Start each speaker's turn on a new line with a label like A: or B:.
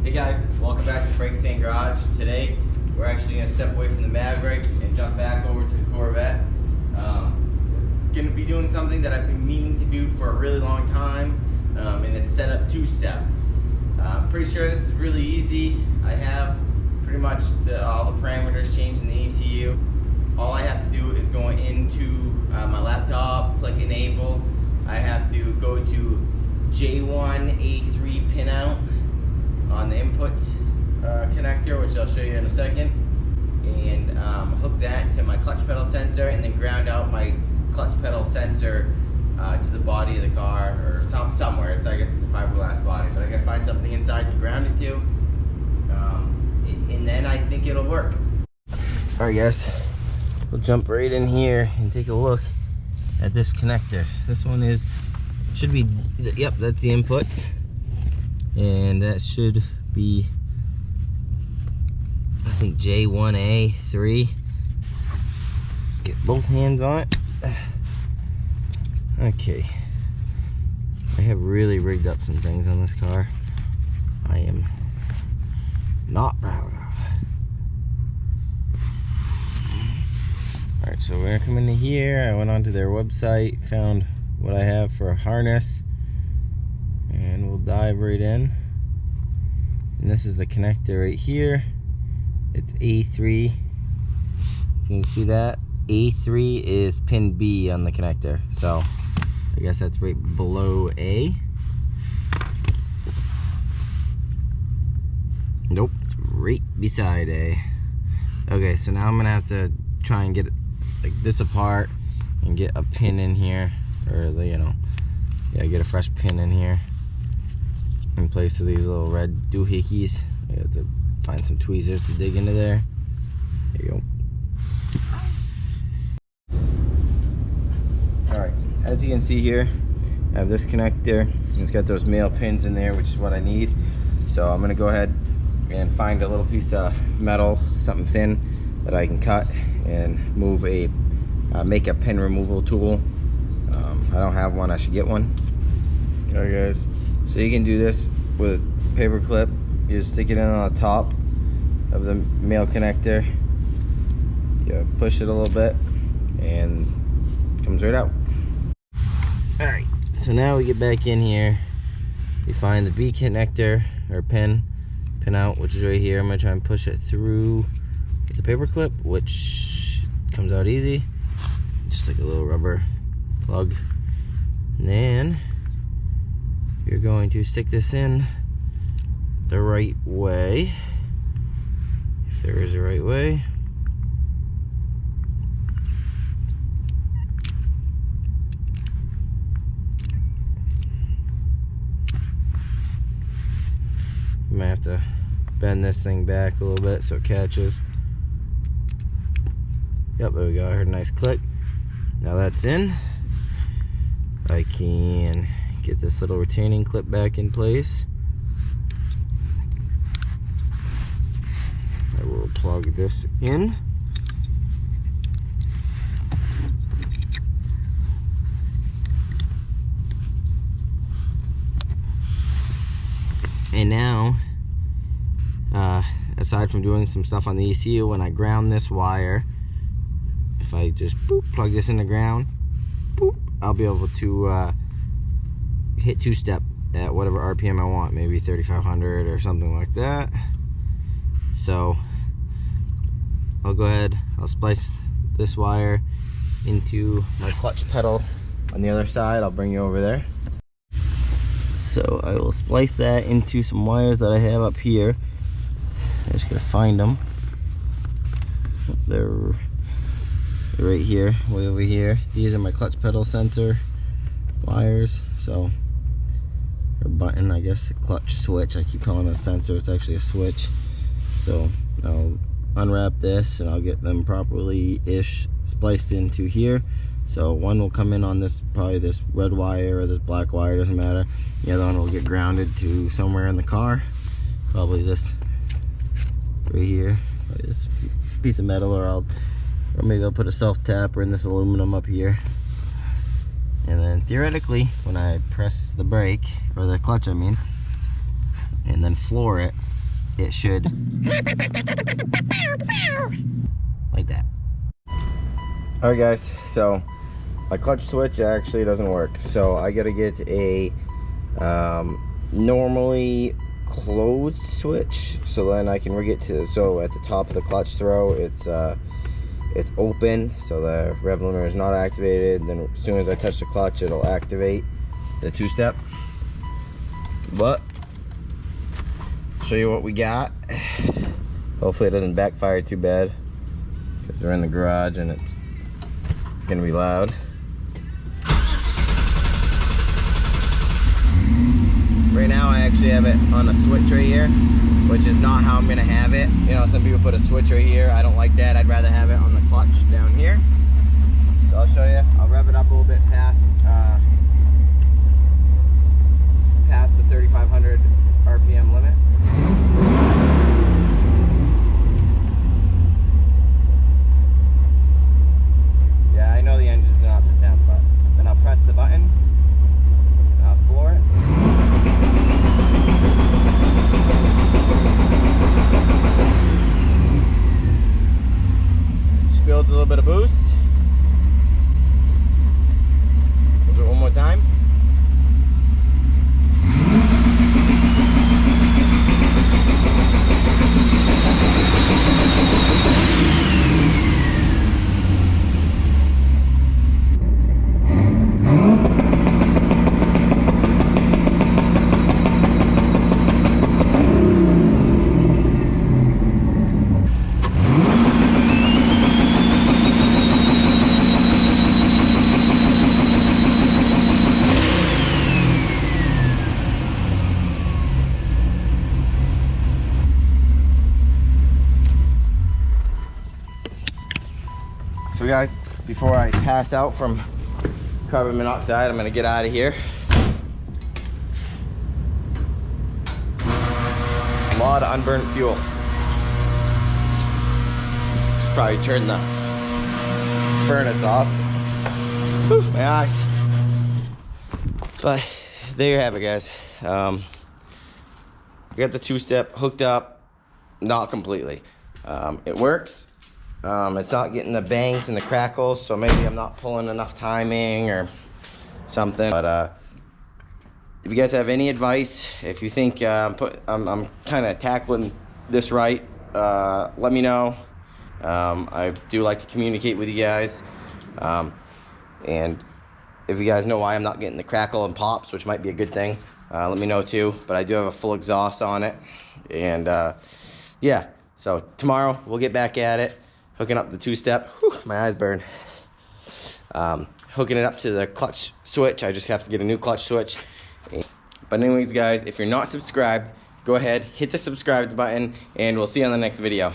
A: Hey guys, welcome back to Frank St. Garage. Today we're actually going to step away from the Maverick and jump back over to the Corvette. Going to be doing something that I've been meaning to do for a really long time, and it's set up two-step. I'm pretty sure this is really easy. I have pretty much all the parameters changed in the ECU. All I have to do is go into my laptop, click enable. I have to go to J1 A3 pinout on the input connector, which I'll show you in a second, and hook that to my clutch pedal sensor, and then ground out my clutch pedal sensor to the body of the car, or somewhere. I guess it's a fiberglass body, but I gotta find something inside to ground it to, and then I think it'll work. All right, guys, we'll jump right in here and take a look at this connector. This one should be, yep, that's the input. And that should be, I think, J1A3. Get both hands on it. Okay. I have really rigged up some things on this car I am not proud of. Alright, so we're gonna come into here. I went onto their website, found what I have for a harness, and we'll dive right in. And this is the connector right here. It's A3. You can see that A3 is pin B on the connector, so I guess that's right below A. Nope, it's right beside A. Okay, so now I'm gonna have to try and get like this apart and get a pin in here, or get a fresh pin in here in place of these little red doohickeys. I have to find some tweezers to dig into there. There you go. Alright, as you can see here, I have this connector, and it's got those male pins in there, which is what I need. So I'm going to go ahead and find a little piece of metal, something thin, that I can cut and move make a pin removal tool. I don't have one, I should get one. Alright guys, so you can do this with a paper clip. You just stick it in on the top of the male connector. You push it a little bit and it comes right out. Alright, so now we get back in here. We find the B connector, or pin out, which is right here. I'm going to try and push it through with the paper clip, which comes out easy. Just like a little rubber plug. And then you're going to stick this in the right way, if there is a right way. You might have to bend this thing back a little bit so it catches. Yep, there we go. I heard a nice click. Now that's in. I can get this little retaining clip back in place. I will plug this in. And now, aside from doing some stuff on the ECU, when I ground this wire, if I just plug this in the ground, I'll be able to hit two-step at whatever RPM I want, maybe 3,500 or something like that. So I'll go ahead, I'll splice this wire into my clutch pedal on the other side. I'll bring you over there. So I will splice that into some wires that I have up here. I'm just gonna find them. They're right here, way over here. These are my clutch pedal sensor wires. So, or button, I guess, a clutch switch. I keep calling it a sensor, it's actually a switch. So I'll unwrap this and I'll get them properly-ish spliced into here. So one will come in on this, probably this red wire or this black wire, doesn't matter. The other one will get grounded to somewhere in the car. Probably this right here, probably this piece of metal, or maybe I'll put a self-tapper in this aluminum up here. And then theoretically, when I press the brake, or the clutch I mean, and then floor it, it should like that. Alright guys, so my clutch switch actually doesn't work, so I gotta get a normally closed switch, so then I can rig it to, so at the top of the clutch throw it's open, so the rev limiter is not activated. Then as soon as I touch the clutch, it'll activate the two-step. But show you what we got. Hopefully it doesn't backfire too bad, because we're in the garage and it's gonna be loud. Right now I actually have it on a switch right here, which is not how I'm gonna have it. You know, some people put a switch right here. I don't like that. I'd rather have it on the clutch down here. So I'll show you. I'll rev it up a little bit past the 3,500 RPM limit. Yeah, I know the engine's not for temp, but then I'll press the button and I'll floor it. Just builds a little bit of boost. We'll do it one more time. So guys, before I pass out from carbon monoxide, I'm gonna get out of here. A lot of unburnt fuel. Should probably turn the furnace off. Whew, my eyes. But there you have it, guys. We got the two-step hooked up, not completely. It works. It's not getting the bangs and the crackles, so maybe I'm not pulling enough timing or something. But if you guys have any advice, if you think I'm kind of tackling this right, let me know. I do like to communicate with you guys, and if you guys know why I'm not getting the crackle and pops, which might be a good thing, let me know too. But I do have a full exhaust on it, and yeah, so tomorrow we'll get back at it, hooking up the two-step. Whew, my eyes burn. Hooking it up to the clutch switch. I just have to get a new clutch switch. But anyways guys, if you're not subscribed, go ahead, hit the subscribe button, and we'll see you on the next video.